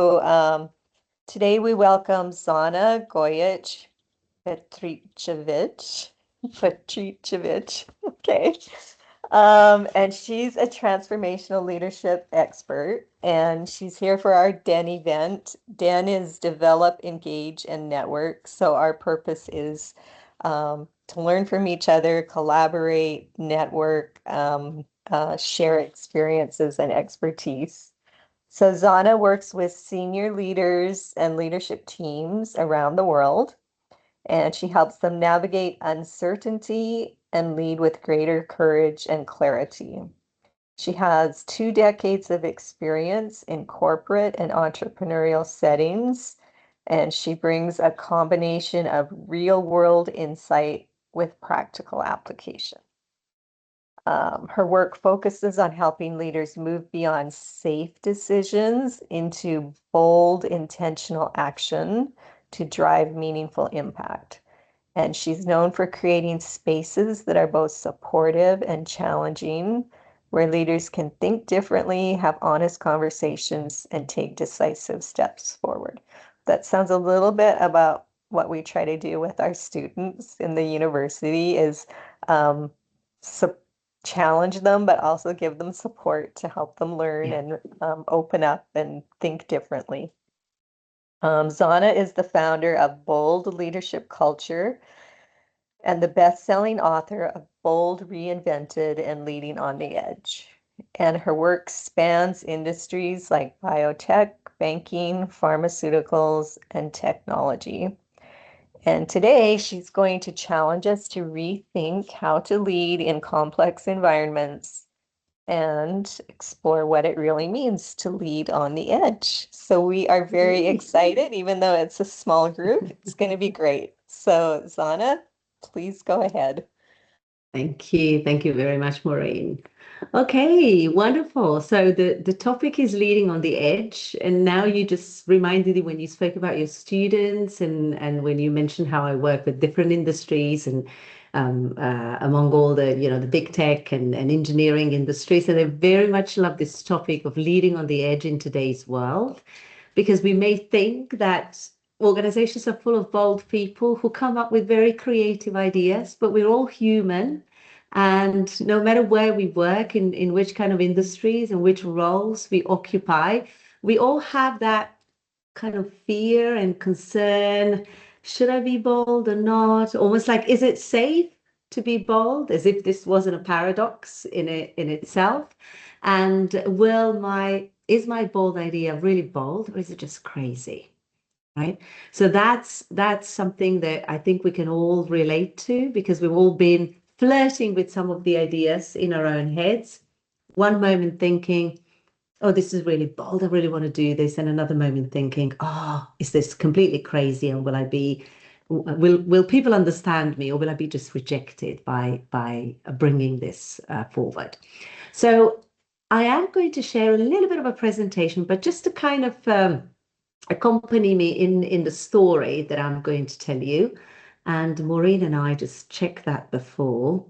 So today we welcome Zana Gojic Petricevic. Petricevic. Okay. And she's a transformational leadership expert, and she's here for our DEN event. DEN is develop, engage, and network. So our purpose is to learn from each other, collaborate, network, share experiences and expertise. So Zana works with senior leaders and leadership teams around the world, and she helps them navigate uncertainty and lead with greater courage and clarity. She has 2 decades of experience in corporate and entrepreneurial settings, and she brings a combination of real-world insight with practical application. Her work focuses on helping leaders move beyond safe decisions into bold, intentional action to drive meaningful impact. And she's known for creating spaces that are both supportive and challenging, where leaders can think differently, have honest conversations, and take decisive steps forward. That sounds a little bit about what we try to do with our students in the university is um, challenge them, but also give them support to help them learn Yeah. and open up and think differently. Zana is the founder of Bold Leadership Culture and the best-selling author of Bold, Reinvented, and Leading on the Edge. And her work spans industries like biotech, banking, pharmaceuticals, and technology. And today she's going to challenge us to rethink how to lead in complex environments and explore what it really means to lead on the edge. So we are very excited, even though it's a small group, it's going to be great. So Zana, please go ahead. Thank you. Thank you very much, Maureen. Okay, wonderful. So the topic is leading on the edge. And now you just reminded me when you spoke about your students and when you mentioned how I work with different industries and among all the big tech and engineering industries. And I very much love this topic of leading on the edge in today's world, because we may think that organizations are full of bold people who come up with very creative ideas, but we're all human. And no matter where we work, in which kind of industries and which roles we occupy, we all have that kind of fear and concern. Should I be bold or not? Almost like, is it safe to be bold? As if this wasn't a paradox in itself. And is my bold idea really bold, or is it just crazy? Right. So that's something that I think we can all relate to, because we've all been flirting with some of the ideas in our own heads. One moment thinking, oh, this is really bold, I really want to do this. And another moment thinking, oh, is this completely crazy? And will people understand me, or will I be just rejected by bringing this forward? So I am going to share a little bit of a presentation, but just to kind of accompany me in the story that I'm going to tell you. And Maureen and I just checked that before.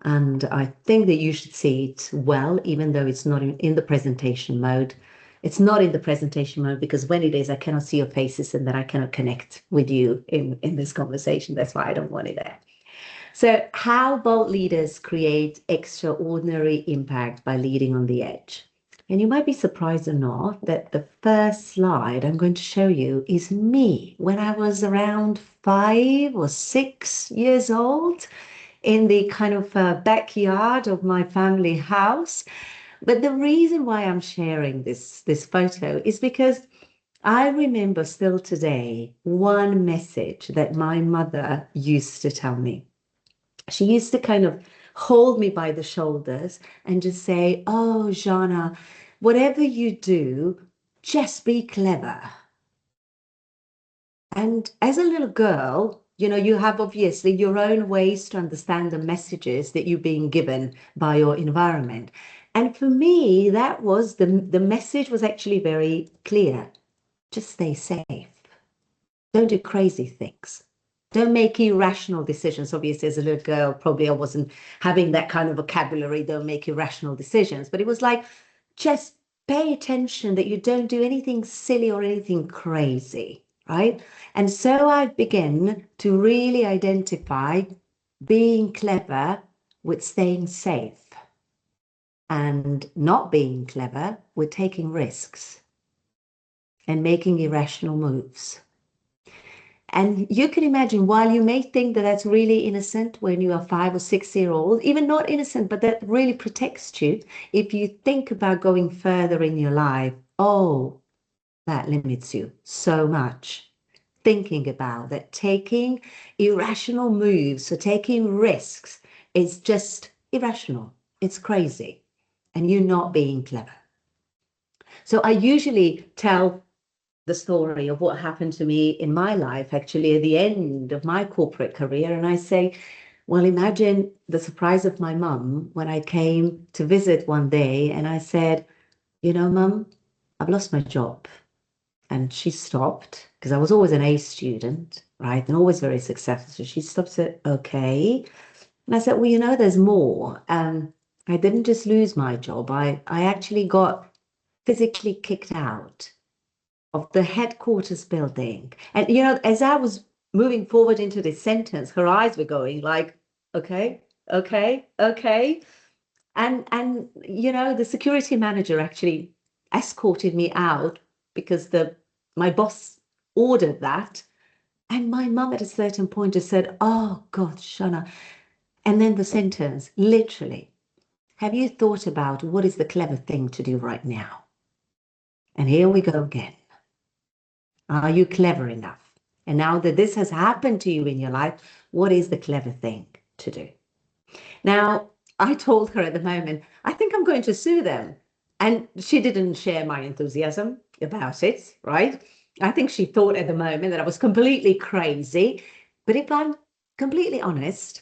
And I think that you should see it well, even though it's not in the presentation mode. It's not in the presentation mode because when it is, I cannot see your faces and then I cannot connect with you in this conversation. That's why I don't want it there. So, how bold leaders create extraordinary impact by leading on the edge. And you might be surprised or not that the first slide I'm going to show you is me when I was around 5 or 6 years old in the kind of backyard of my family house. But the reason why I'm sharing this photo is because I remember still today one message that my mother used to tell me. She used to kind of hold me by the shoulders and just say, oh, Zana, whatever you do, just be clever. And as a little girl, you have obviously your own ways to understand the messages that you're being given by your environment. And for me, that was the message was actually very clear. Just stay safe. Don't do crazy things. Don't make irrational decisions. Obviously, as a little girl, probably I wasn't having that kind of vocabulary. Don't make irrational decisions. But it was like, just pay attention that you don't do anything silly or anything crazy, right? And so I began to really identify being clever with staying safe and not being clever with taking risks and making irrational moves. And you can imagine, while you may think that that's really innocent when you are 5 or 6 year old, even not innocent, but that really protects you, if you think about going further in your life, oh, that limits you so much. Thinking about that, taking irrational moves or taking risks is just irrational. It's crazy. And you're not being clever. So I usually tell the story of what happened to me in my life, actually, at the end of my corporate career. And I say, well, imagine the surprise of my mum when I came to visit one day and I said, you know, Mum, I've lost my job. And she stopped because I was always an A student, right? And always very successful. So she stopped and said, okay. And I said, well, you know, there's more. I didn't just lose my job. I actually got physically kicked out of the headquarters building. And, you know, as I was moving forward into this sentence, her eyes were going like, okay, okay, okay. And you know, the security manager actually escorted me out because my boss ordered that. And my mum at a certain point just said, oh God, Shana. And then the sentence, literally, have you thought about what is the clever thing to do right now? And here we go again. Are you clever enough? And now that this has happened to you in your life, what is the clever thing to do? Now, I told her at the moment, I think I'm going to sue them. And she didn't share my enthusiasm about it, right? I think she thought at the moment that I was completely crazy. But if I'm completely honest,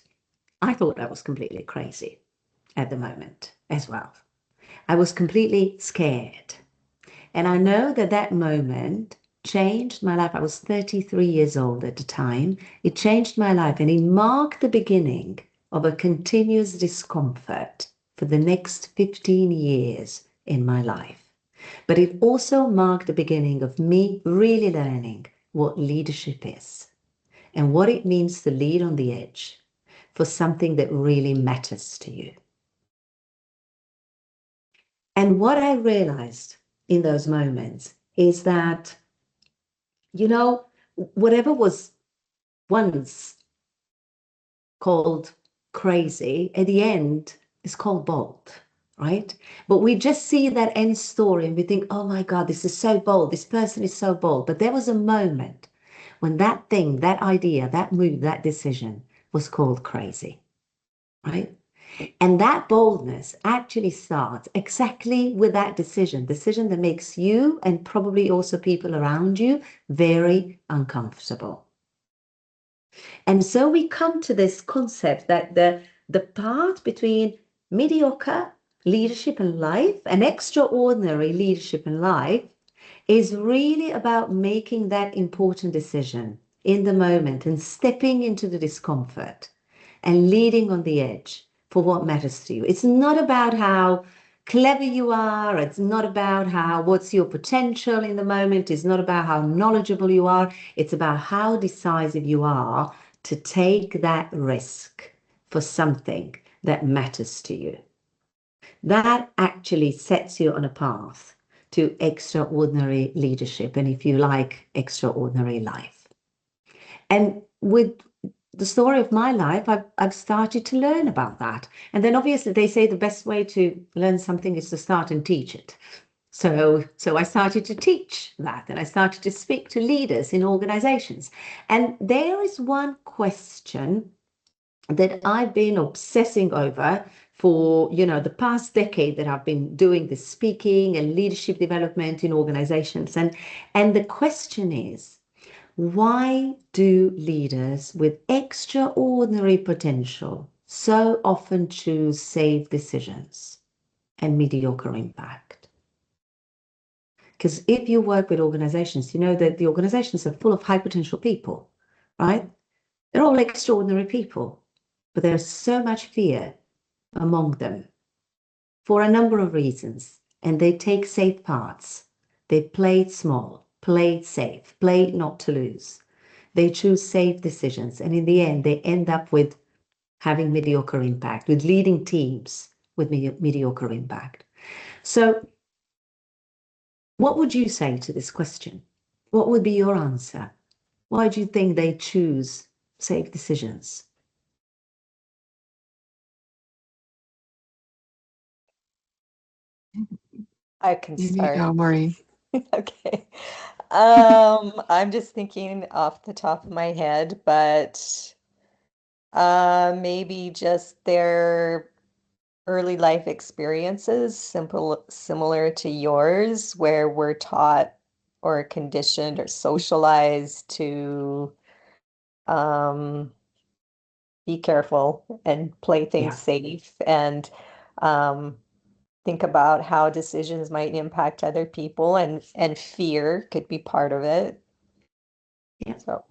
I thought I was completely crazy at the moment as well. I was completely scared. And I know that that moment changed my life. I was 33 years old at the time. It changed my life and it marked the beginning of a continuous discomfort for the next 15 years in my life. But it also marked the beginning of me really learning what leadership is and what it means to lead on the edge for something that really matters to you. And what I realized in those moments is that, you know, whatever was once called crazy, at the end is called bold, right? But we just see that end story and we think, oh my God, this is so bold. This person is so bold. But there was a moment when that thing, that idea, that move, that decision was called crazy, right? And that boldness actually starts exactly with that decision that makes you and probably also people around you very uncomfortable. And so we come to this concept that the part between mediocre leadership in life and extraordinary leadership in life is really about making that important decision in the moment and stepping into the discomfort and leading on the edge for what matters to you. It's not about how clever you are. It's not about what's your potential in the moment. It's not about how knowledgeable you are. It's about how decisive you are to take that risk for something that matters to you. That actually sets you on a path to extraordinary leadership and, if you like, extraordinary life. And with the story of my life, I've started to learn about that. And then obviously they say the best way to learn something is to start and teach it. So I started to teach that and I started to speak to leaders in organizations. And there is one question that I've been obsessing over for, you know, the past decade that I've been doing this speaking and leadership development in organizations. And the question is, why do leaders with extraordinary potential so often choose safe decisions and mediocre impact? Because if you work with organizations, you know that the organizations are full of high potential people, right? They're all extraordinary people, but there's so much fear among them for a number of reasons. and they take safe paths. They play it small, play it safe, play it not to lose. They choose safe decisions, and in the end, they end up with having mediocre impact, with leading teams with mediocre impact. So, what would you say to this question? What would be your answer? Why do you think they choose safe decisions? I can You start. go, Maureen. Okay. I'm just thinking off the top of my head, but maybe just their early life experiences, similar to yours, where we're taught or conditioned or socialized to um, be careful and play things Yeah, safe and um, think about how decisions might impact other people and fear could be part of it. yeah, So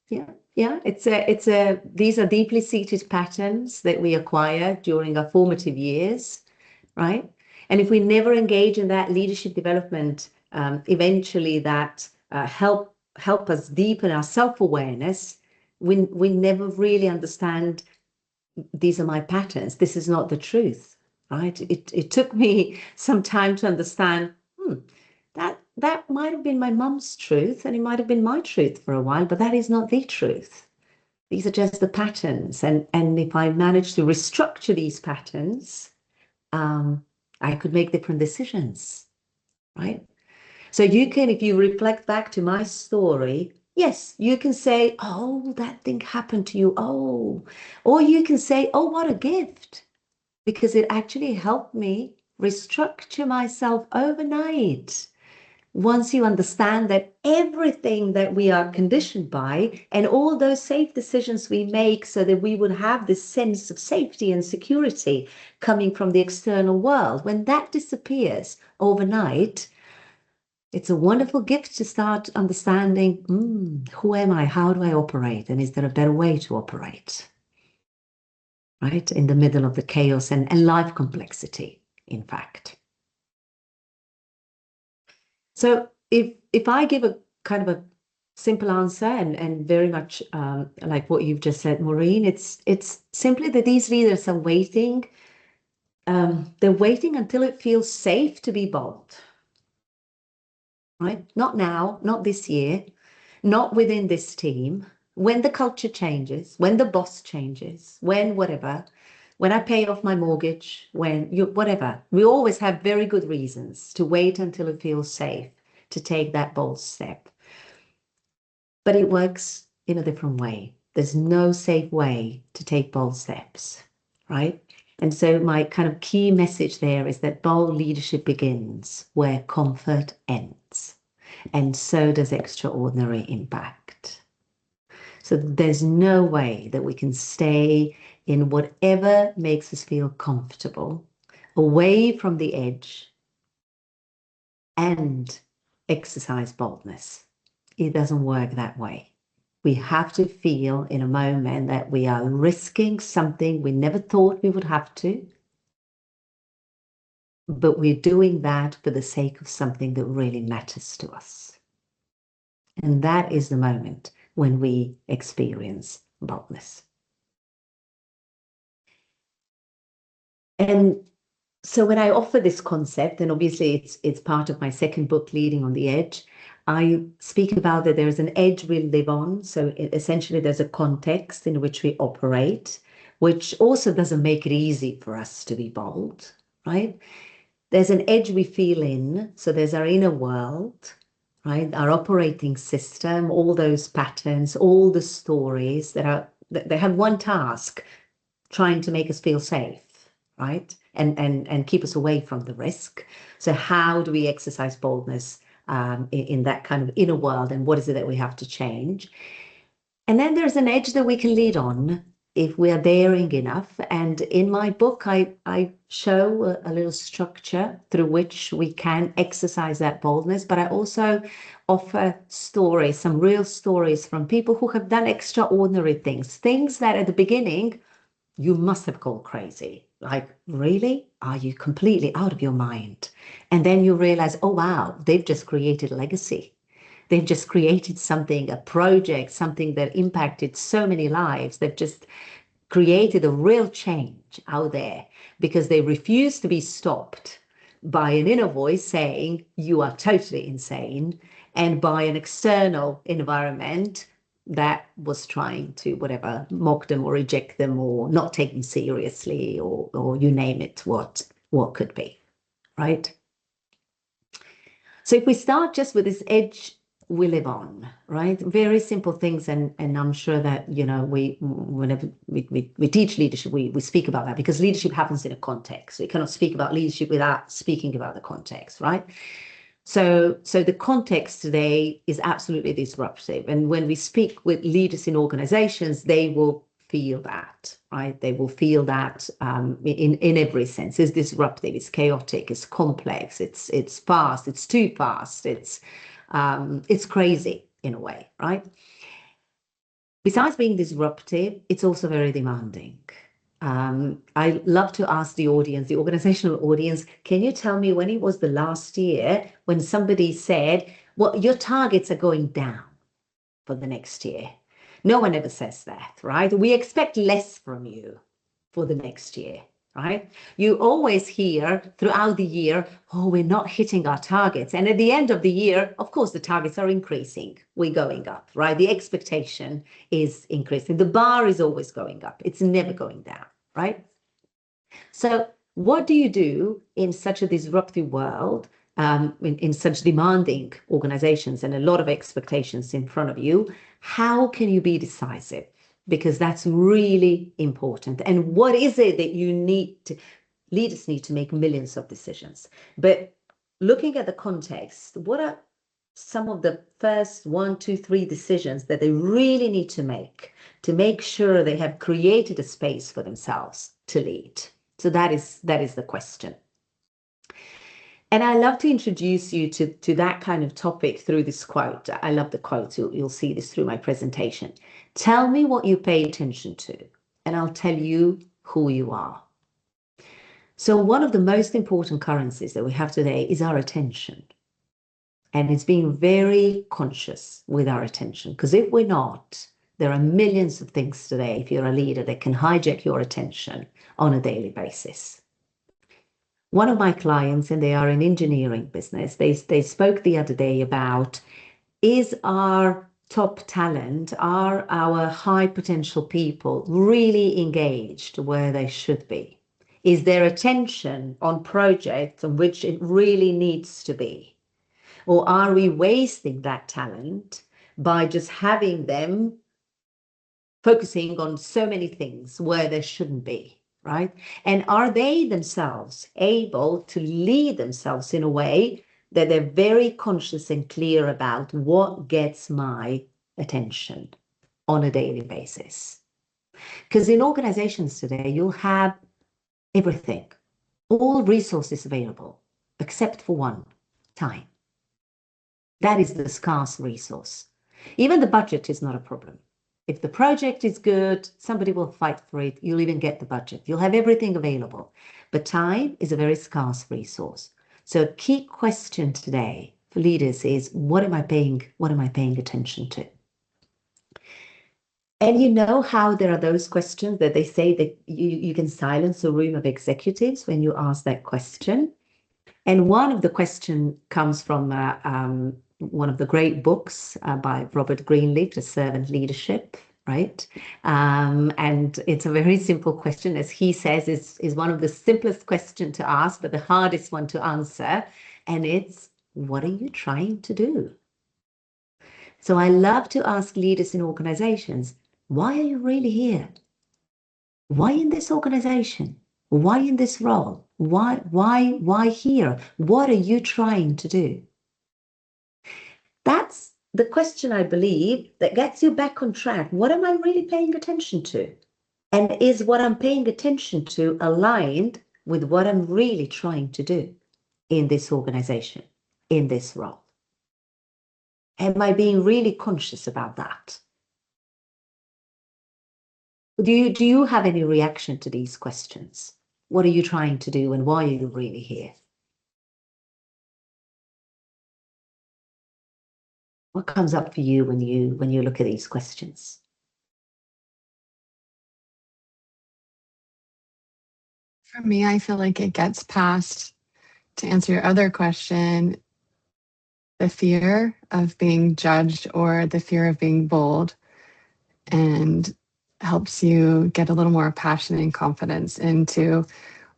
yeah, yeah. These are deeply seated patterns that we acquire during our formative years, right? And if we never engage in that leadership development, eventually that help us deepen our self-awareness. We never really understand these are my patterns. This is not the truth, right? It took me some time to understand, that might have been my mum's truth and it might have been my truth for a while, but that is not the truth. These are just the patterns. And if I manage to restructure these patterns, um, I could make different decisions, right? So you can, if you reflect back to my story, yes, you can say, oh, that thing happened to you. Oh, or you can say, oh, what a gift, because it actually helped me restructure myself overnight. Once you understand that everything that we are conditioned by and all those safe decisions we make so that we would have this sense of safety and security coming from the external world, when that disappears overnight, it's a wonderful gift to start understanding, who am I? How do I operate? And is there a better way to operate? Right? In the middle of the chaos and life complexity, in fact. So if I give a kind of a simple answer and very much like what you've just said, Maureen, it's simply that these leaders are waiting. They're waiting until it feels safe to be bold, right? Not now, not this year, not within this team. When the culture changes, when the boss changes, when whatever, when I pay off my mortgage, when you whatever, we always have very good reasons to wait until it feels safe to take that bold step. But it works in a different way. There's no safe way to take bold steps, right? And so my kind of key message there is that bold leadership begins where comfort ends, and so does extraordinary impact. So there's no way that we can stay in whatever makes us feel comfortable, away from the edge, and exercise boldness. It doesn't work that way. We have to feel in a moment that we are risking something we never thought we would have to, but we're doing that for the sake of something that really matters to us. And that is the moment when we experience boldness. And so when I offer this concept, and obviously it's part of my second book, Leading on the Edge, I speak about that there's an edge we live on. So essentially there's a context in which we operate, which also doesn't make it easy for us to be bold, right? There's an edge we feel in. So there's our inner world, right? Our operating system, all those patterns, all the stories they have one task, trying to make us feel safe, right? And keep us away from the risk. So how do we exercise boldness in that kind of inner world, and what is it that we have to change? And then there's an edge that we can lead on if we are daring enough. And in my book, I show a little structure through which we can exercise that boldness, but I also offer stories, some real stories from people who have done extraordinary things, things that at the beginning you must have gone crazy. Like, really? Are you completely out of your mind? And then you realize, oh, wow, they've just created a legacy. They've just created something, a project, something that impacted so many lives. They've just created a real change out there because they refuse to be stopped by an inner voice saying you are totally insane and by an external environment that was trying to whatever mock them or reject them or not take them seriously or you name it what could be, right? So if we start just with this edge we live on, right? Very simple things, and I'm sure that we whenever we teach leadership, we speak about that because leadership happens in a context. We cannot speak about leadership without speaking about the context, right? So the context today is absolutely disruptive, and when we speak with leaders in organizations, they will feel that, right? They will feel that in every sense. It's disruptive, it's chaotic, it's complex, it's fast, it's too fast, it's crazy in a way, right? Besides being disruptive, it's also very demanding. I love to ask the audience, the organizational audience, can you tell me when it was the last year when somebody said, well, your targets are going down for the next year? No one ever says that, right? We expect less from you for the next year, right? You always hear throughout the year, oh, we're not hitting our targets. And at the end of the year, of course, the targets are increasing. We're going up, right? The expectation is increasing. The bar is always going up. It's never going down, right? So what do you do in such a disruptive world, in such demanding organizations and a lot of expectations in front of you? How can you be decisive? Because that's really important. And what is it that leaders need to make millions of decisions. But looking at the context, what are some of the first 1, 2, 3 decisions that they really need to make sure they have created a space for themselves to lead? So that is the question. And I love to introduce you to that kind of topic through this quote. I love the quote. You'll see this through my presentation. Tell me what you pay attention to, and I'll tell you who you are. So one of the most important currencies that we have today is our attention. And it's being very conscious with our attention, because if we're not, there are millions of things today, if you're a leader, that can hijack your attention on a daily basis. One of my clients, and they are an engineering business, they spoke the other day about, is our top talent, are our high potential people really engaged where they should be? Is their attention on projects on which it really needs to be? Or are we wasting that talent by just having them focusing on so many things where they shouldn't be, right? And are they themselves able to lead themselves in a way that they're very conscious and clear about what gets my attention on a daily basis? Because in organizations today, you'll have everything, all resources available, except for one: time. That is the scarce resource. Even the budget is not a problem. If the project is good, somebody will fight for it. You'll even get the budget. You'll have everything available. But time is a very scarce resource. So a key question today for leaders is, what am I paying attention to? And you know how there are those questions that they say that you can silence a room of executives when you ask that question. And one of the questions comes from one of the great books by Robert Greenleaf, The Servant Leadership, right? And it's a very simple question, as he says, is one of the simplest questions to ask, but the hardest one to answer. And it's, what are you trying to do? So I love to ask leaders in organizations, why are you really here? Why in this organization? Why in this role? Why here? What are you trying to do? That's the question, I believe, that gets you back on track. What am I really paying attention to? And is what I'm paying attention to aligned with what I'm really trying to do in this organization, in this role? Am I being really conscious about that? Do you have any reaction to these questions? What are you trying to do and why are you really here? What comes up for you when you look at these questions? For me, I feel like it gets past, to answer your other question, the fear of being judged or the fear of being bold, and helps you get a little more passion and confidence into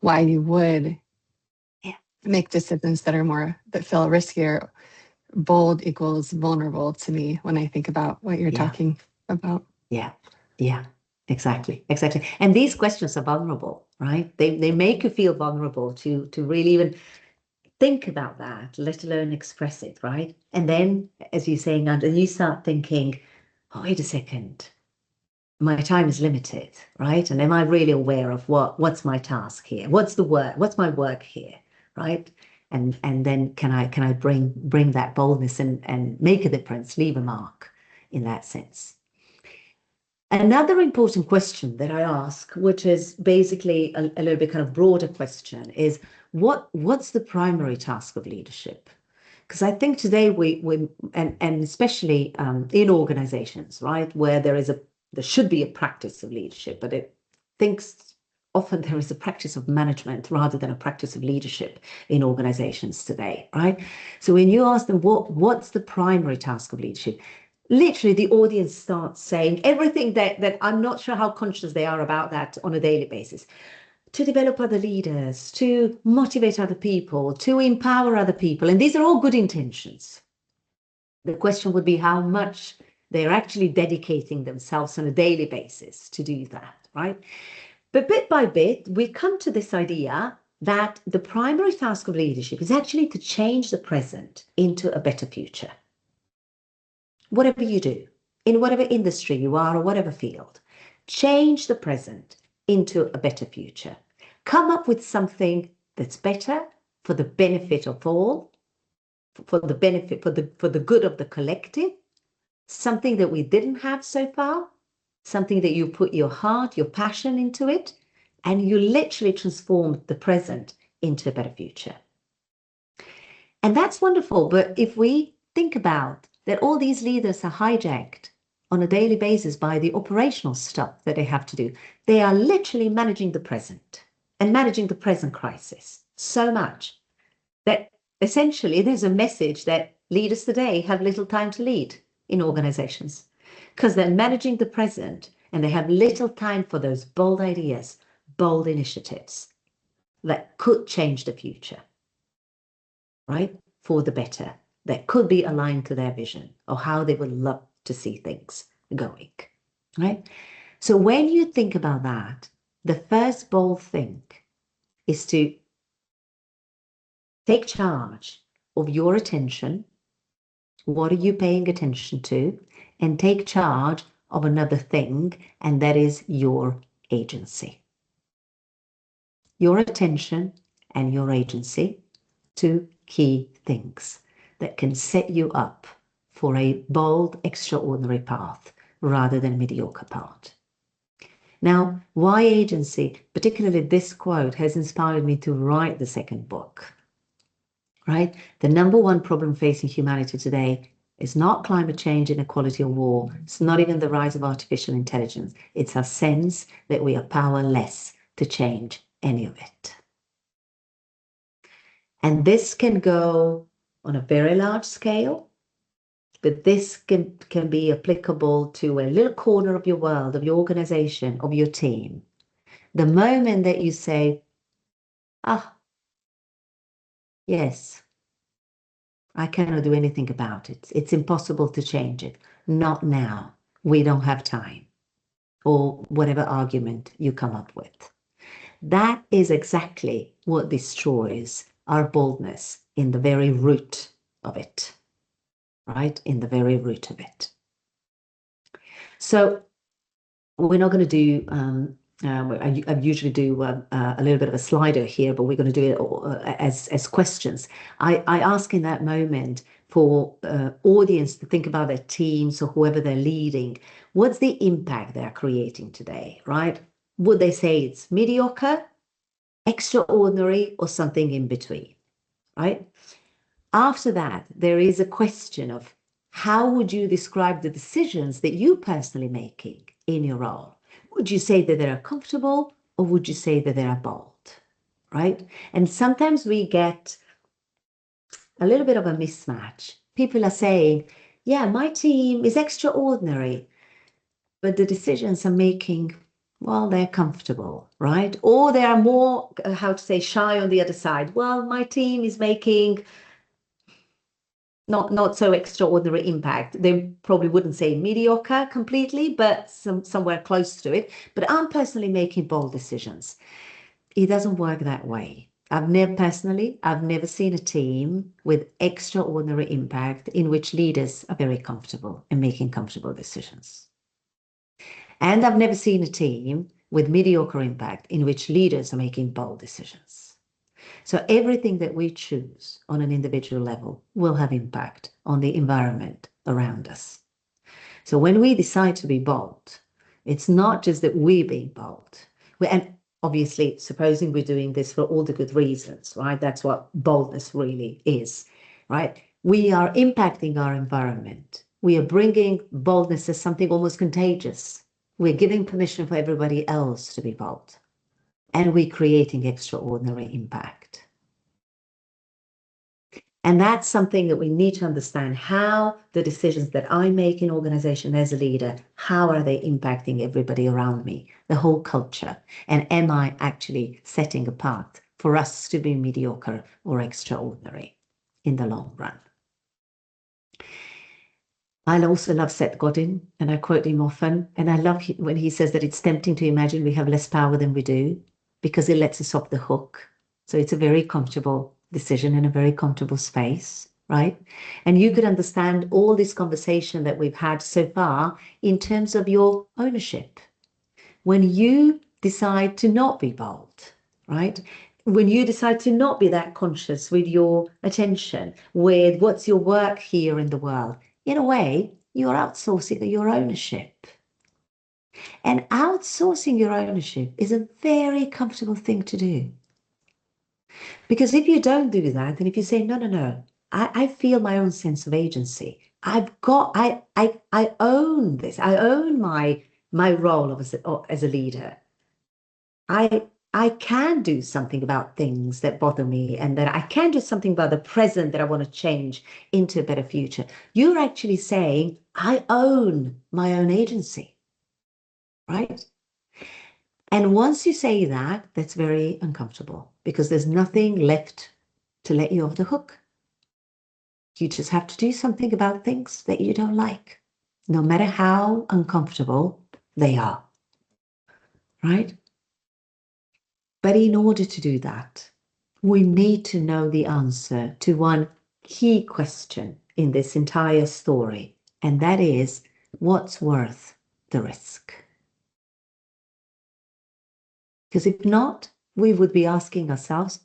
why you would Yeah, make decisions that feel riskier. Bold equals vulnerable to me when I think about what you're yeah, talking about. yeah, yeah. Exactly, exactly. And these questions are vulnerable, right? They make you feel vulnerable to really even think about that, let alone express it, right? And then, as you're saying, and you start thinking, oh, wait a second, my time is limited, right? And am I really aware of what's my task here? What's the work? What's my work here, right? And then can I bring that boldness and make a difference, leave a mark in that sense. Another important question that I ask, which is basically a little bit kind of broader question, is what's the primary task of leadership? Because I think today and especially in organizations, right, where there should be a practice of leadership, but it thinks often there is a practice of management rather than a practice of leadership in organizations today, right? So when you ask them what's the primary task of leadership, literally the audience starts saying everything that I'm not sure how conscious they are about that on a daily basis. To develop other leaders, to motivate other people, to empower other people. And these are all good intentions. The question would be how much they're actually dedicating themselves on a daily basis to do that, right? But bit by bit, we come to this idea that the primary task of leadership is actually to change the present into a better future. Whatever you do, in whatever industry you are or whatever field, change the present into a better future. Come up with something that's better for the benefit of all, for the benefit, for the good of the collective, something that we didn't have so far, something that you put your heart, your passion into it, and you literally transform the present into a better future. And that's wonderful. But if we think about that, all these leaders are hijacked on a daily basis by the operational stuff that they have to do. They are literally managing the present and managing the present crisis so much that essentially there's a message that leaders today have little time to lead in organizations because they're managing the present and they have little time for those bold ideas, bold initiatives that could change the future, right? For the better, that could be aligned to their vision or how they would love to see things going, right? So when you think about that, the first bold thing is to take charge of your attention. What are you paying attention to? And take charge of another thing, and that is your agency. Your attention and your agency, two key things that can set you up for a bold, extraordinary path rather than mediocre path. Now, why agency? Particularly this quote has inspired me to write the second book, right? The number one problem facing humanity today is not climate change, inequality, or war. It's not even the rise of artificial intelligence. It's our sense that we are powerless to change any of it. And this can go on a very large scale, but this can be applicable to a little corner of your world, of your organization, of your team. The moment that you say, ah, yes, I cannot do anything about it. It's impossible to change it. Not now. We don't have time. Or whatever argument you come up with. That is exactly what destroys our boldness in the very root of it, right? In the very root of it. So we're not going to do I usually do a little bit of a slider here, but we're going to do it as questions. I ask in that moment for audience to think about their teams or whoever they're leading. What's the impact they're creating today, right? Would they say it's mediocre, extraordinary, or something in between, right? After that, there is a question of how would you describe the decisions that you personally making in your role? Would you say that they're comfortable or would you say that they're bold, right? And sometimes we get a little bit of a mismatch. People are saying, yeah, my team is extraordinary, but the decisions I'm making, well, they're comfortable, right? Or they are more, how to say, shy on the other side. Well, my team is making not so extraordinary impact. They probably wouldn't say mediocre completely, but somewhere close to it. But I'm personally making bold decisions. It doesn't work that way. I've never seen a team with extraordinary impact in which leaders are very comfortable and making comfortable decisions. And I've never seen a team with mediocre impact in which leaders are making bold decisions. So everything that we choose on an individual level will have impact on the environment around us. So when we decide to be bold, it's not just that we're being bold. And obviously, supposing we're doing this for all the good reasons, right? That's what boldness really is, right? We are impacting our environment. We are bringing boldness as something almost contagious. We're giving permission for everybody else to be bold. And we're creating extraordinary impact. And that's something that we need to understand, how the decisions that I make in organization as a leader, how are they impacting everybody around me, the whole culture? And am I actually setting a path for us to be mediocre or extraordinary in the long run? I also love Seth Godin, and I quote him often. And I love when he says that it's tempting to imagine we have less power than we do because it lets us off the hook. So it's a very comfortable decision in a very comfortable space, right? And you could understand all this conversation that we've had so far in terms of your ownership. When you decide to not be bold, right? When you decide to not be that conscious with your attention, with what's your work here in the world, in a way, you're outsourcing your ownership. And outsourcing your ownership is a very comfortable thing to do. Because if you don't do that, and if you say, no, I feel my own sense of agency. I own this. I own my role as a leader. I can do something about things that bother me, and that I can do something about the present that I want to change into a better future. You're actually saying, I own my own agency, right? And once you say that, that's very uncomfortable because there's nothing left to let you off the hook. You just have to do something about things that you don't like, no matter how uncomfortable they are, right? But in order to do that, we need to know the answer to one key question in this entire story, and that is, what's worth the risk? Because if not, we would be asking ourselves,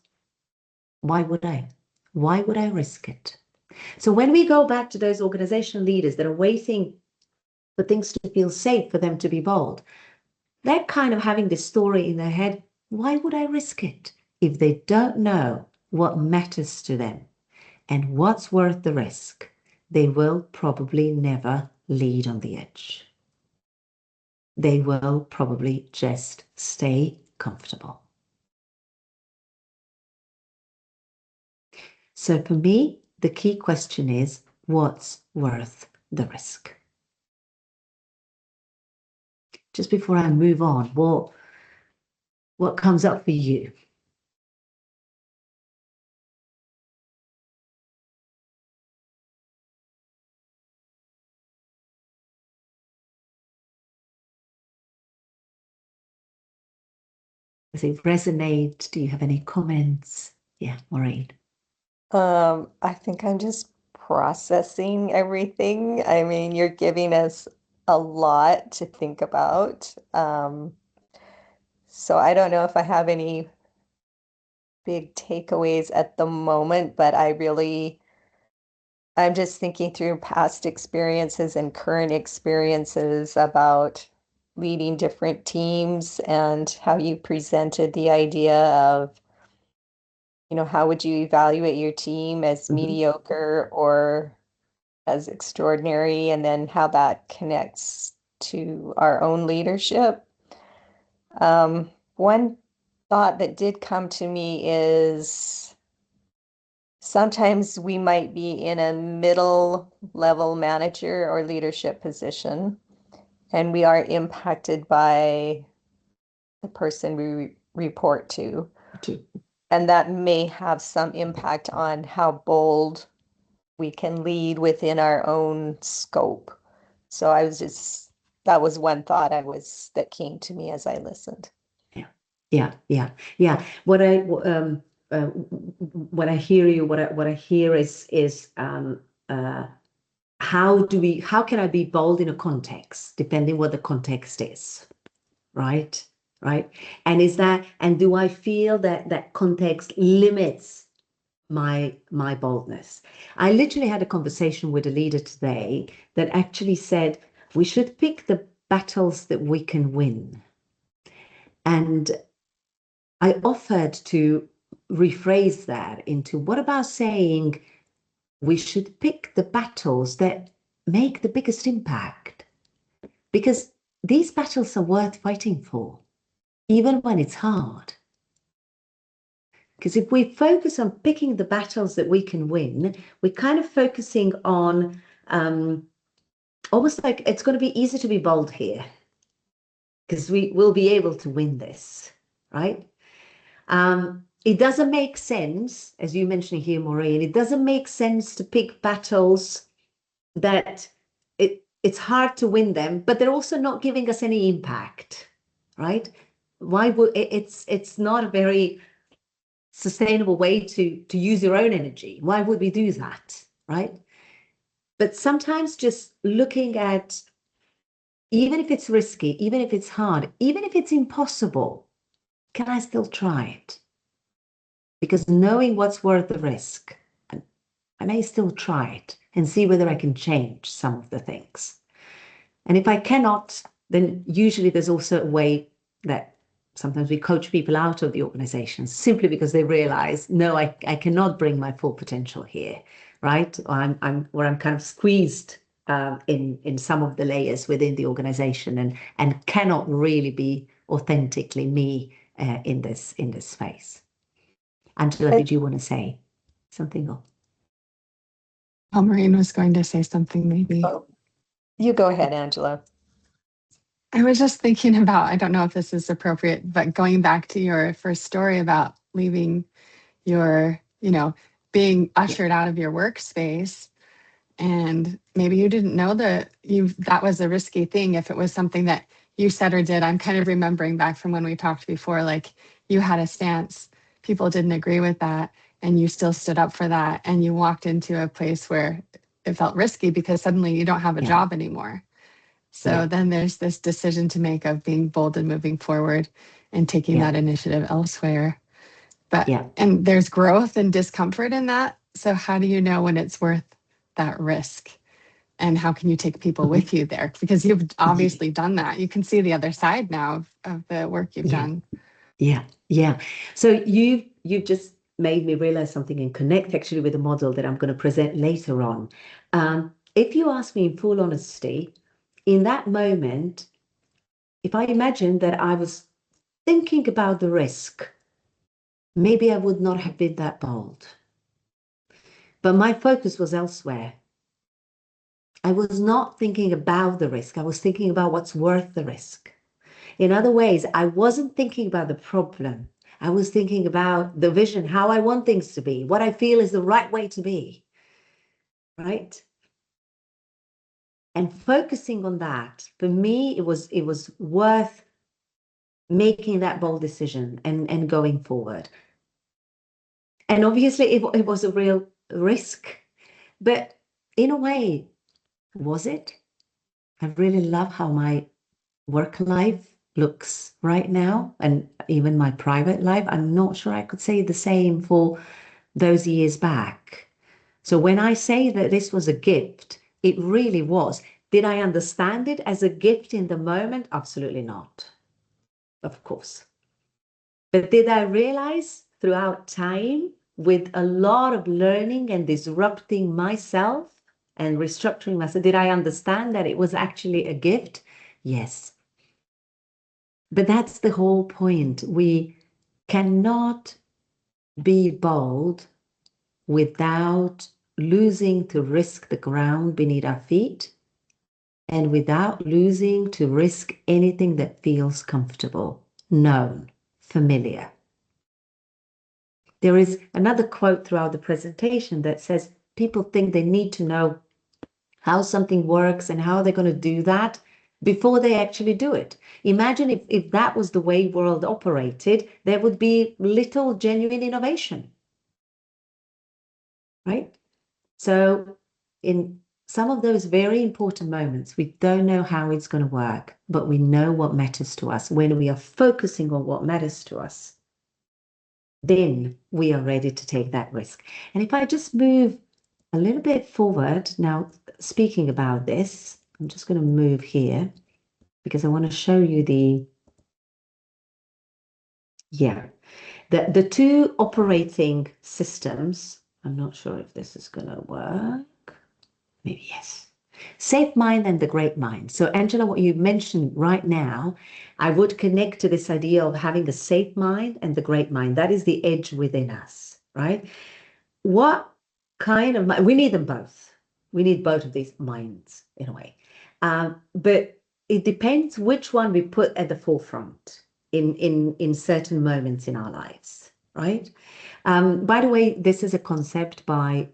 why would I? Why would I risk it? So when we go back to those organizational leaders that are waiting for things to feel safe for them to be bold, they're kind of having this story in their head, why would I risk it? If they don't know what matters to them and what's worth the risk, they will probably never lead on the edge. They will probably just stay comfortable. So for me, the key question is, what's worth the risk? Just before I move on, what comes up for you? Does it resonate? Do you have any comments? Yeah, Maureen. I think I'm just processing everything. I mean, you're giving us a lot to think about. So I don't know if I have any big takeaways at the moment, but I'm just thinking through past experiences and current experiences about leading different teams and how you presented the idea of, how would you evaluate your team as Mhm. mediocre or as extraordinary, and then how that connects to our own leadership. One thought that did come to me is sometimes we might be in a middle level manager or leadership position, and we are impacted by the person we report to. To- And that may have some impact on how bold we can lead within our own scope. So that was one thought that came to me as I listened. Yeah, yeah, yeah, yeah. What I hear you, what I hear is how can I be bold in a context, depending what the context is, right? Right. And do I feel that that context limits my boldness? I literally had a conversation with a leader today that actually said we should pick the battles that we can win. And I offered to rephrase that into what about saying we should pick the battles that make the biggest impact? Because these battles are worth fighting for, even when it's hard. Because if we focus on picking the battles that we can win, we're kind of focusing on almost like it's going to be easy to be bold here because we will be able to win this, right? It doesn't make sense, as you mentioned here, Maureen, it doesn't make sense to pick battles that it's hard to win them, but they're also not giving us any impact, right? Why would it's not a very sustainable way to use your own energy. Why would we do that, right? But sometimes just looking at, even if it's risky, even if it's hard, even if it's impossible, can I still try it? Because knowing what's worth the risk, I may still try it and see whether I can change some of the things. And if I cannot, then usually there's also a way that sometimes we coach people out of the organization simply because they realize, no, I cannot bring my full potential here, right? Or I'm kind of squeezed in some of the layers within the organization and cannot really be authentically me in this space. Angela, I, did you want to say something? Maureen was going to say something, maybe. oh, you go ahead, Angela. I was just thinking about, I don't know if this is appropriate, but going back to your first story about leaving your, being Yeah, ushered out of your workspace. And maybe you didn't know that was a risky thing if it was something that you said or did. I'm kind of remembering back from when we talked before, like you had a stance, people didn't agree with that, and you still stood up for that. And you walked into a place where it felt risky because suddenly you don't have a yeah, job anymore. yeah, So then there's this decision to make of being bold and moving forward and taking yeah, that initiative elsewhere. But, yeah. and there's growth and discomfort in that. So how do you know when it's worth that risk? And how can you take people Mhm. with you there? Because you've Yeah, obviously done that. You can see the other side now of the work you've yeah. done. Yeah, yeah. So you've just made me realize something and connect actually with a model that I'm going to present later on. If you ask me in full honesty, in that moment, if I imagined that I was thinking about the risk, maybe I would not have been that bold. But my focus was elsewhere. I was not thinking about the risk. I was thinking about what's worth the risk. In other ways, I wasn't thinking about the problem. I was thinking about the vision, how I want things to be, what I feel is the right way to be, right? And focusing on that, for me, it was worth making that bold decision and going forward. And obviously, it was a real risk, but in a way, was it? I really love how my work life looks right now, and even my private life, I'm not sure I could say the same for those years back. So when I say that this was a gift, it really was. Did I understand it as a gift in the moment? Absolutely not, of course. But did I realize throughout time, with a lot of learning and disrupting myself and restructuring myself, did I understand that it was actually a gift? Yes. But that's the whole point. We cannot be bold without losing to risk the ground beneath our feet and without losing to risk anything that feels comfortable, known, familiar. There is another quote throughout the presentation that says people think they need to know how something works and how they're going to do that before they actually do it. Imagine if that was the way world operated, there would be little genuine innovation, right? So in some of those very important moments, we don't know how it's going to work, but we know what matters to us. When we are focusing on what matters to us, then we are ready to take that risk. And if I just move a little bit forward, now speaking about this, I'm just going to move here because I want to show you the two operating systems. I'm not sure if this is going to work. Maybe yes. Safe mind and the great mind. So Angela, what you mentioned right now, I would connect to this idea of having a safe mind and the great mind. That is the edge within us, right? What kind of mind? We need them both. We need both of these minds in a way. But it depends which one we put at the forefront in certain moments in our lives, right? By the way, this is a concept by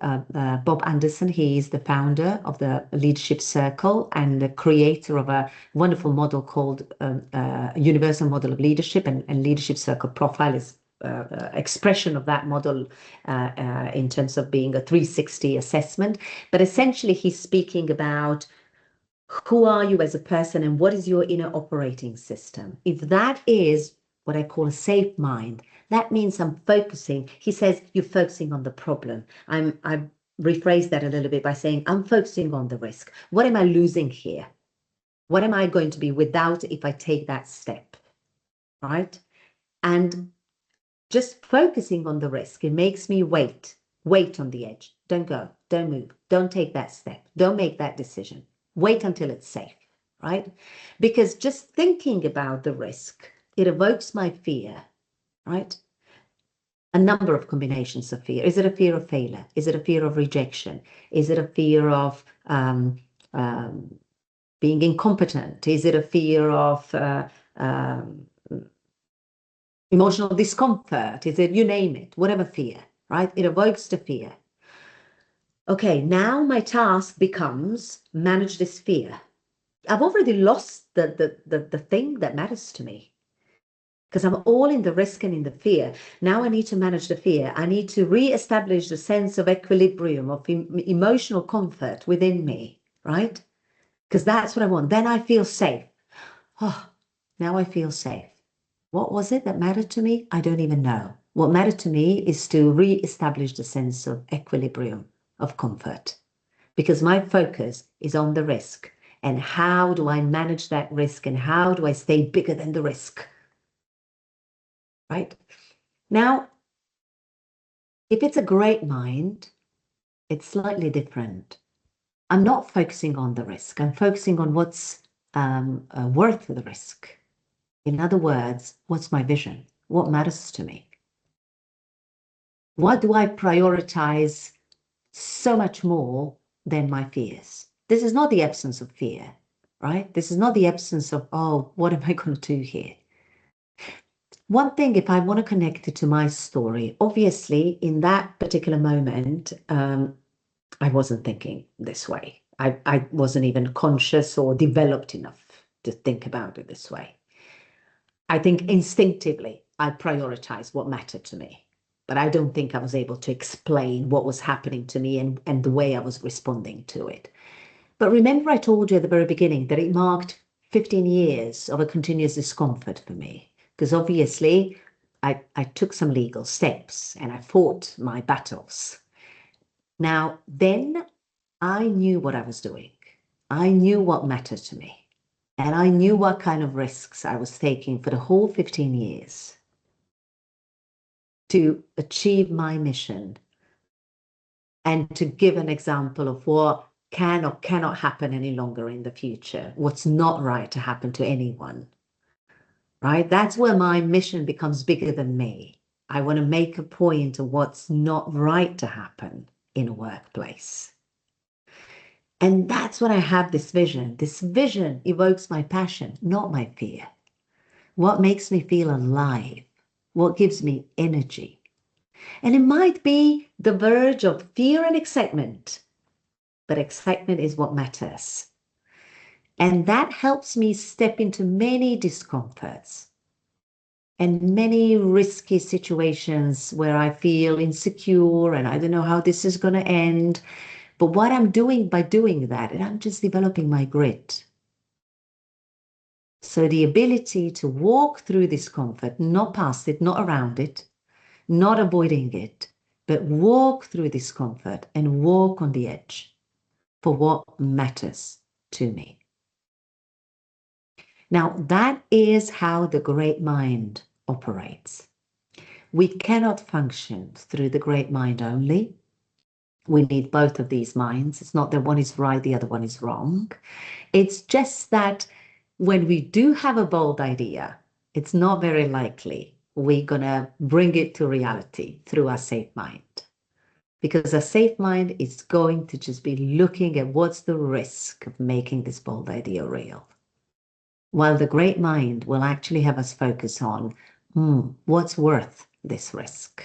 Bob Anderson. He is the founder of the Leadership Circle and the creator of a wonderful model called Universal Model of Leadership, and Leadership Circle Profile is expression of that model in terms of being a 360 assessment. But essentially, he's speaking about who are you as a person and what is your inner operating system. If that is what I call a safe mind, that means I'm focusing. He says you're focusing on the problem. I rephrase that a little bit by saying I'm focusing on the risk. What am I losing here? What am I going to be without if I take that step, right? And just focusing on the risk, it makes me wait on the edge. Don't go, don't move, don't take that step, don't make that decision. Wait until it's safe, right? Because just thinking about the risk, it evokes my fear, right? A number of combinations of fear. Is it a fear of failure? Is it a fear of rejection? Is it a fear of being incompetent? Is it a fear of emotional discomfort? Is it, you name it, whatever fear, right? It evokes the fear. Okay, now my task becomes manage this fear. I've already lost the thing that matters to me because I'm all in the risk and in the fear. Now I need to manage the fear. I need to re-establish the sense of equilibrium, of emotional comfort within me, right? Because that's what I want. Then I feel safe. Oh, now I feel safe. What was it that mattered to me? I don't even know. What mattered to me is to re-establish the sense of equilibrium, of comfort, because my focus is on the risk. And how do I manage that risk? And how do I stay bigger than the risk? Right? Now, if it's a great mind, it's slightly different. I'm not focusing on the risk. I'm focusing on what's worth the risk. In other words, what's my vision? What matters to me? What do I prioritize so much more than my fears? This is not the absence of fear, right? This is not the absence of, oh, what am I going to do here? One thing, if I want to connect it to my story, obviously in that particular moment, I wasn't thinking this way. I wasn't even conscious or developed enough to think about it this way. I think instinctively I prioritized what mattered to me, but I don't think I was able to explain what was happening to me and the way I was responding to it. But remember, I told you at the very beginning that it marked 15 years of a continuous discomfort for me, because obviously I took some legal steps and I fought my battles. Now, then I knew what I was doing. I knew what mattered to me. And I knew what kind of risks I was taking for the whole 15 years to achieve my mission and to give an example of what can or cannot happen any longer in the future, what's not right to happen to anyone, right? That's where my mission becomes bigger than me. I want to make a point of what's not right to happen in a workplace. And that's when I have this vision. This vision evokes my passion, not my fear. What makes me feel alive? What gives me energy? And it might be the verge of fear and excitement, but excitement is what matters. And that helps me step into many discomforts and many risky situations where I feel insecure and I don't know how this is going to end. But what I'm doing by doing that, and I'm just developing my grit. So the ability to walk through discomfort, not past it, not around it, not avoiding it, but walk through discomfort and walk on the edge for what matters to me. Now, that is how the great mind operates. We cannot function through the great mind only. We need both of these minds. It's not that one is right, the other one is wrong. It's just that when we do have a bold idea, it's not very likely we're going to bring it to reality through our safe mind. Because a safe mind is going to just be looking at what's the risk of making this bold idea real. While the great mind will actually have us focus on what's worth this risk.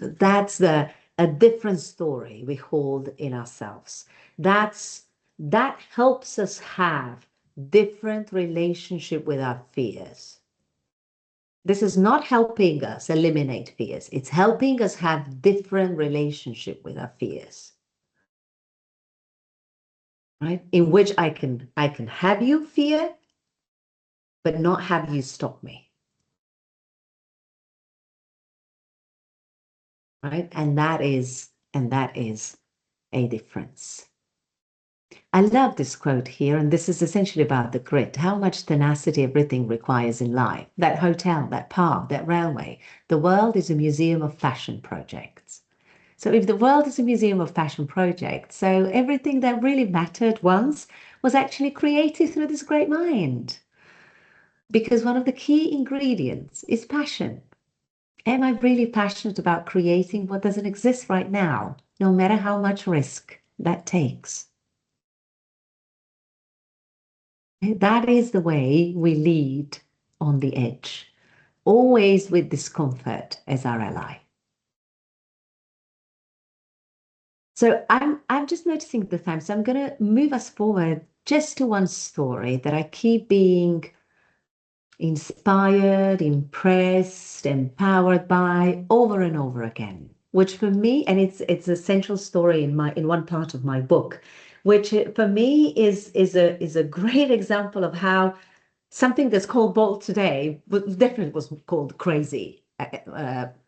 So that's a different story we hold in ourselves. That helps us have different relationship with our fears. This is not helping us eliminate fears. It's helping us have different relationship with our fears. Right? In which I can have you fear, but not have you stop me. Right? And that is a difference. I love this quote here, and this is essentially about the grit, how much tenacity everything requires in life. That hotel, that park, that railway, the world is a museum of fashion projects. So if the world is a museum of fashion projects, so everything that really mattered once was actually created through this great mind. Because one of the key ingredients is passion. Am I really passionate about creating what doesn't exist right now, no matter how much risk that takes? That is the way we lead on the edge, always with discomfort as our ally. So I'm just noticing the time, so I'm going to move us forward just to one story that I keep being inspired, impressed, empowered by over and over again, which for me, and it's a central story in one part of my book, which for me is a great example of how something that's called bold today definitely was called crazy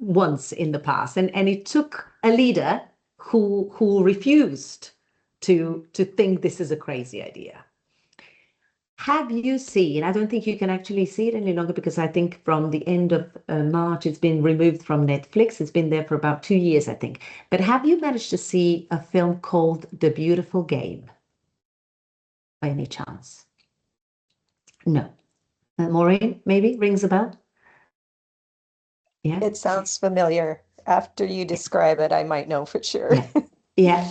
once in the past, and it took a leader who refused to think this is a crazy idea. Have you seen, I don't think you can actually see it any longer because I think from the end of March, it's been removed from Netflix. It's been there for about 2 years, I think. But have you managed to see a film called The Beautiful Game by any chance? No. Maureen, maybe rings a bell? Yeah. It sounds familiar. After you describe it, I might know for sure. Yeah.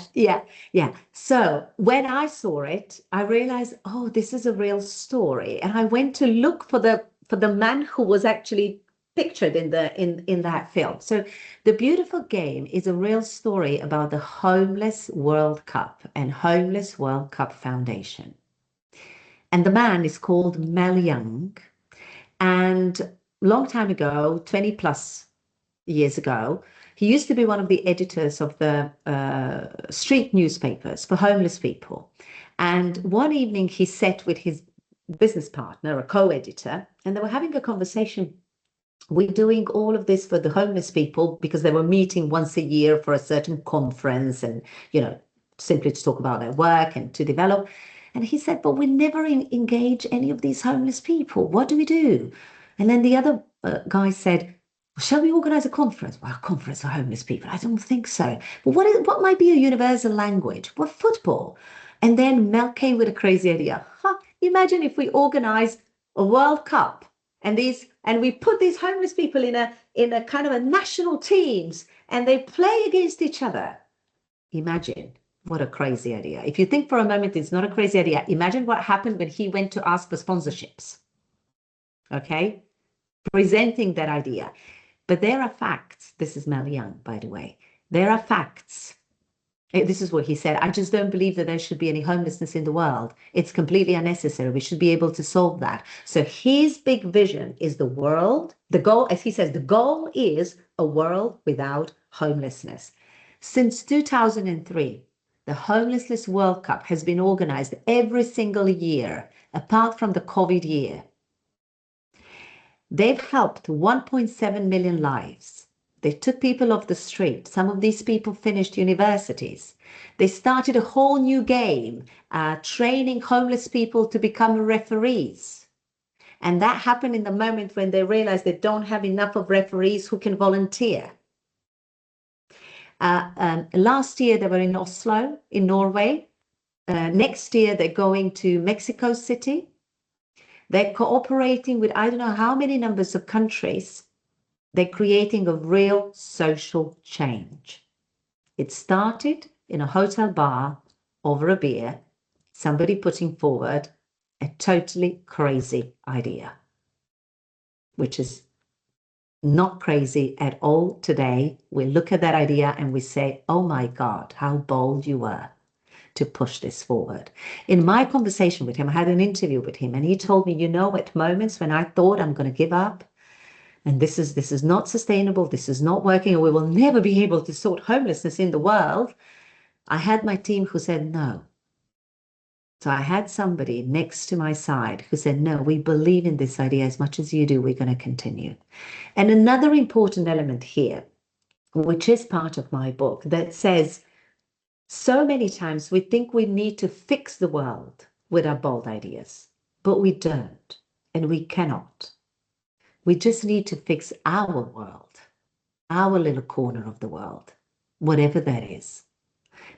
So when I saw it, I realized, oh, this is a real story. And I went to look for the man who was actually pictured in that film. So The Beautiful Game is a real story about the Homeless World Cup and Homeless World Cup Foundation. And the man is called Mel Young. And long time ago, 20 plus years ago, He used to be one of the editors of the street newspapers for homeless people. And one evening he sat with his business partner, a co-editor, and they were having a conversation. We're doing all of this for the homeless people because they were meeting once a year for a certain conference and, simply to talk about their work and to develop. And he said, but we never engage any of these homeless people. What do we do? And then the other guy said, shall we organize a conference? Well, a conference for homeless people? I don't think so. But what might be a universal language? Well, football. And then Mel came with a crazy idea. Imagine if we organize a World Cup and we put these homeless people in a kind of a national teams and they play against each other. Imagine what a crazy idea. If you think for a moment it's not a crazy idea, imagine what happened when he went to ask for sponsorships. Okay, presenting that idea. But there are facts. This is Mel Young, by the way. There are facts. This is what he said. I just don't believe that there should be any homelessness in the world. It's completely unnecessary. We should be able to solve that. So his big vision is the world. The goal, as he says, the goal is a world without homelessness. Since 2003, the Homelessness World Cup has been organized every single year, apart from the COVID year. They've helped 1.7 million lives. They took people off the street. Some of these people finished universities. They started a whole new game, training homeless people to become referees. And that happened in the moment when they realized they don't have enough of referees who can volunteer. Last year, they were in Oslo, in Norway. Next year, they're going to Mexico City. They're cooperating with I don't know how many numbers of countries. They're creating a real social change. It started in a hotel bar over a beer, somebody putting forward a totally crazy idea, which is not crazy at all today. We look at that idea and we say, oh my God, how bold you were to push this forward. In my conversation with him, I had an interview with him and he told me, at moments when I thought I'm going to give up, and this is not sustainable, this is not working, and we will never be able to sort homelessness in the world, I had my team who said no. So I had somebody next to my side who said, no, we believe in this idea as much as you do, we're going to continue. And another important element here, which is part of my book, that says, so many times we think we need to fix the world with our bold ideas, but we don't, and we cannot. We just need to fix our world, our little corner of the world, whatever that is.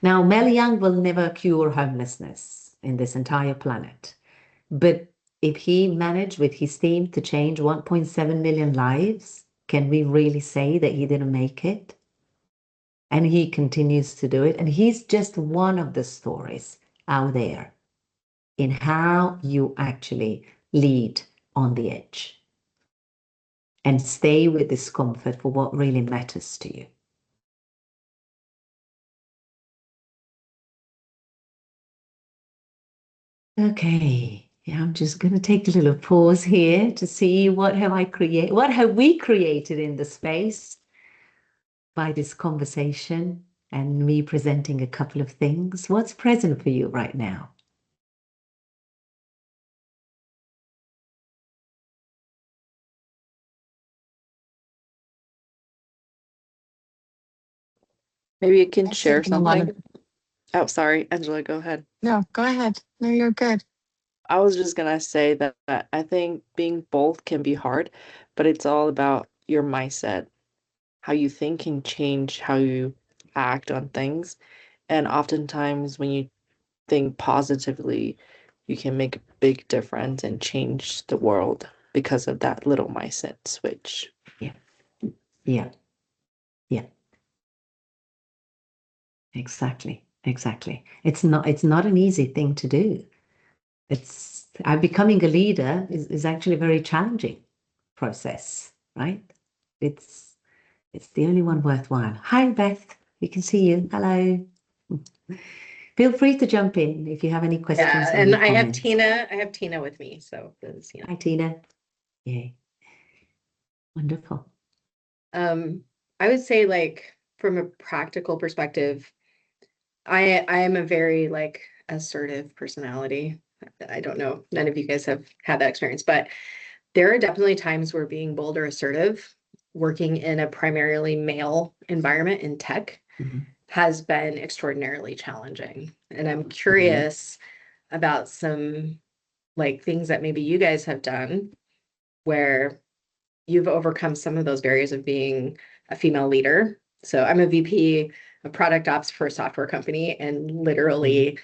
Now, Mel Young will never cure homelessness in this entire planet. But if he managed with his team to change 1.7 million lives, can we really say that he didn't make it? And he continues to do it. And he's just one of the stories out there in how you actually lead on the edge and stay with discomfort for what really matters to you. Okay, yeah, I'm just going to take a little pause here to see what have we created in the space by this conversation and me presenting a couple of things. What's present for you right now? Maybe you can I've share taken a lot something. Oh, sorry, Angela, go ahead. No, go ahead. No, you're good. I was just gonna say that I think being bold can be hard, but it's all about your mindset. How you think can change how you act on things. And oftentimes when you think positively, you can make a big difference and change the world because of that little mindset switch. Yeah, yeah, yeah. Exactly. It's not an easy thing to do. Becoming a leader is actually a very challenging process, right? It's the only one worthwhile. Hi, Beth. We can see you. Hello. Feel free to jump in if you have any questions. Yeah, or and any I have comments. Tina. I have Tina with me, so this, Hi, Tina. Yay. Wonderful. I would say like from a practical perspective, I am a very like assertive personality. I don't know. None of you guys have had that experience, but there are definitely times where being bold or assertive, working in a primarily male environment in tech, Mhm. has been extraordinarily challenging. And I'm Mhm. curious about some like things that maybe you guys have done where you've overcome some of those barriers of being a female leader. So I'm a VP of product ops for a software company, and Mhm. literally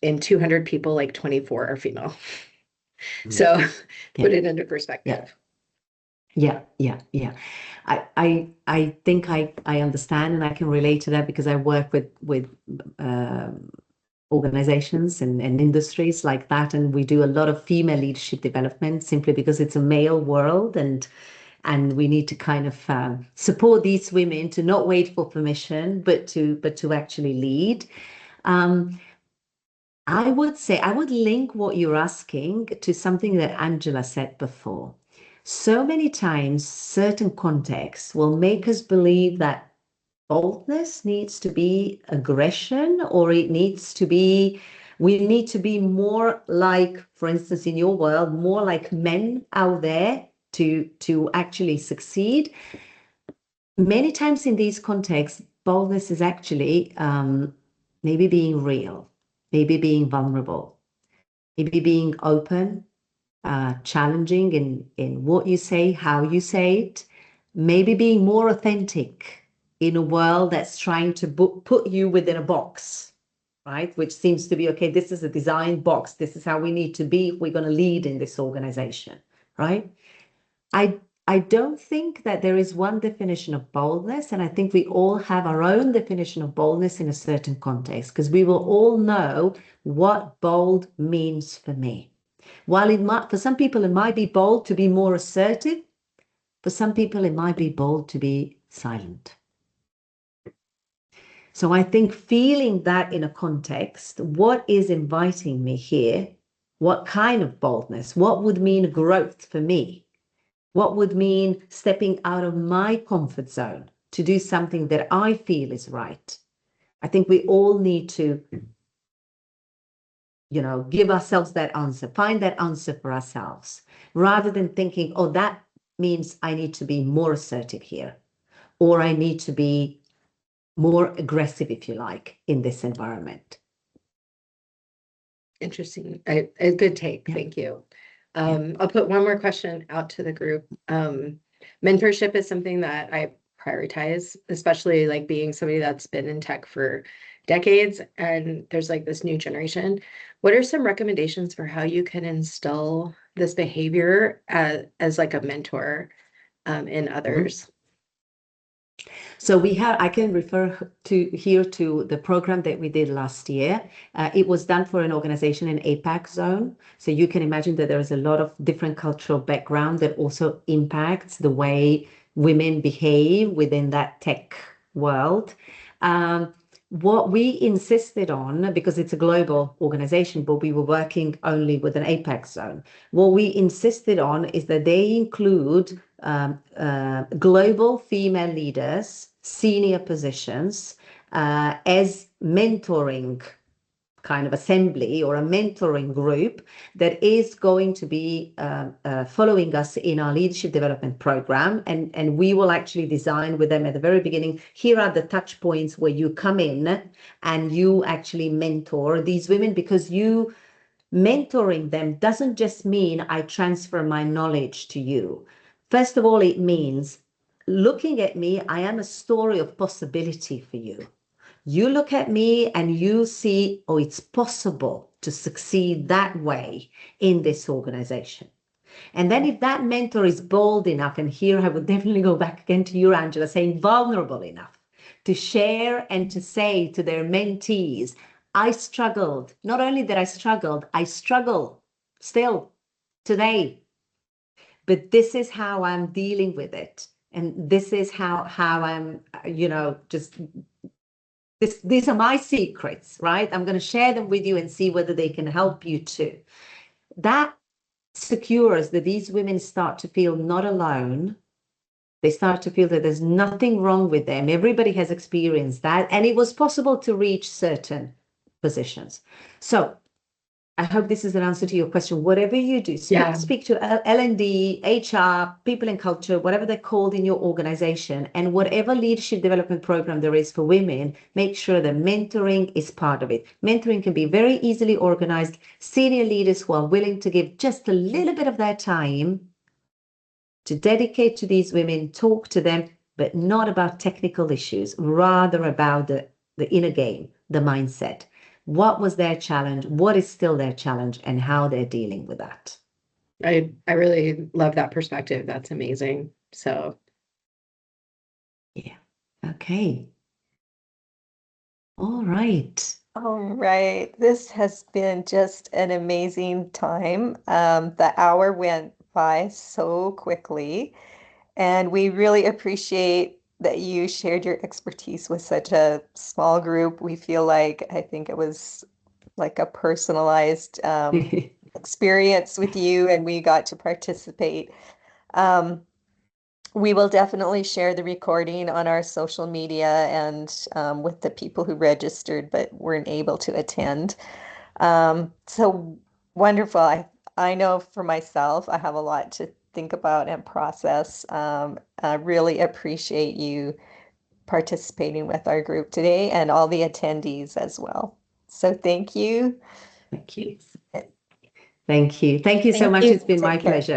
in 200 people, like 24 are female. Mhm. So put Yeah, it into yeah, perspective. yeah. I think I understand and I can relate to that because I work with um, organizations and industries like that, and we do a lot of female leadership development simply because it's a male world, and we need to kind of support these women to not wait for permission, but to actually lead. Um, I would say I would link what you're asking to something that Angela said before. So many times, certain contexts will make us believe that boldness needs to be aggression, or it needs to be, we need to be more like, for instance, in your world, more like men out there to actually succeed. Many times in these contexts, boldness is actually maybe being real, maybe being vulnerable, maybe being open, challenging in what you say, how you say it, maybe being more authentic in a world that's trying to put you within a box, right? Which seems to be, okay, this is a design box. This is how we need to be if we're going to lead in this organization, right? I I don't think that there is one definition of boldness, and I think we all have our own definition of boldness in a certain context, because we will all know what bold means for me. While it might, for some people, it might be bold to be more assertive, for some people, it might be bold to be silent. So I think feeling that in a context, what is inviting me here? What kind of boldness? What would mean growth for me? What would mean stepping out of my comfort zone to do something that I feel is right? I think we all need to, give ourselves that answer, find that answer for ourselves, rather than thinking, oh, that means I need to be more assertive here, or I need to be more aggressive, if you like, in this environment. Interesting. A good take. Yeah, Thank you. yeah. I'll put one more question out to the group. Mentorship is something that I prioritize, especially like being somebody that's been in tech for decades, and there's like this new generation. What are some recommendations for how you can instill this behavior as like a mentor in Mhm. others? So I can refer to the program that we did last year. It was done for an organization in APAC zone. So you can imagine that there is a lot of different cultural background that also impacts the way women behave within that tech world. What we insisted on, because it's a global organization, but we were working only with an APAC zone, what we insisted on is that they include global female leaders, senior positions, as mentoring kind of assembly or a mentoring group that is going to be following us in our leadership development program. And we will actually design with them at the very beginning, here are the touch points where you come in and you actually mentor these women, because you mentoring them doesn't just mean I transfer my knowledge to you. First of all, it means looking at me, I am a story of possibility for you. You look at me and you see, oh, it's possible to succeed that way in this organization. And then if that mentor is bold enough, and here I would definitely go back again to you, Angela, saying vulnerable enough to share and to say to their mentees, I struggled. Not only that I struggle still today, but this is how I'm dealing with it. And this is how I'm, just these are my secrets, right? I'm going to share them with you and see whether they can help you too. That secures that these women start to feel not alone. They start to feel that there's nothing wrong with them. Everybody has experienced that, and it was possible to reach certain positions. So I hope this is an answer to your question. Whatever you do, speak to L&D, HR, people and culture, whatever they're called in your organization, and whatever leadership development program there is for women, make sure that mentoring is part of it. Mentoring can be very easily organized. Senior leaders who are willing to give just a little bit of their time to dedicate to these women, talk to them, but not about technical issues, rather about the inner game, the mindset. What was their challenge? What is still their challenge, and how they're dealing with that? I really love that perspective. That's amazing. So yeah. Okay. All right. All right. This has been just an amazing time. The hour went by so quickly, and we really appreciate that you shared your expertise with such a small group. We feel like I think it was like a personalized experience with you, and we got to participate. Um, we will definitely share the recording on our social media and with the people who registered but weren't able to attend. So wonderful. I know for myself, I have a lot to think about and process. I really appreciate you participating with our group today and all the attendees as well. So thank you. Thank you. Thank you. Thank you so Thank much. you. It's been my Take care. pleasure.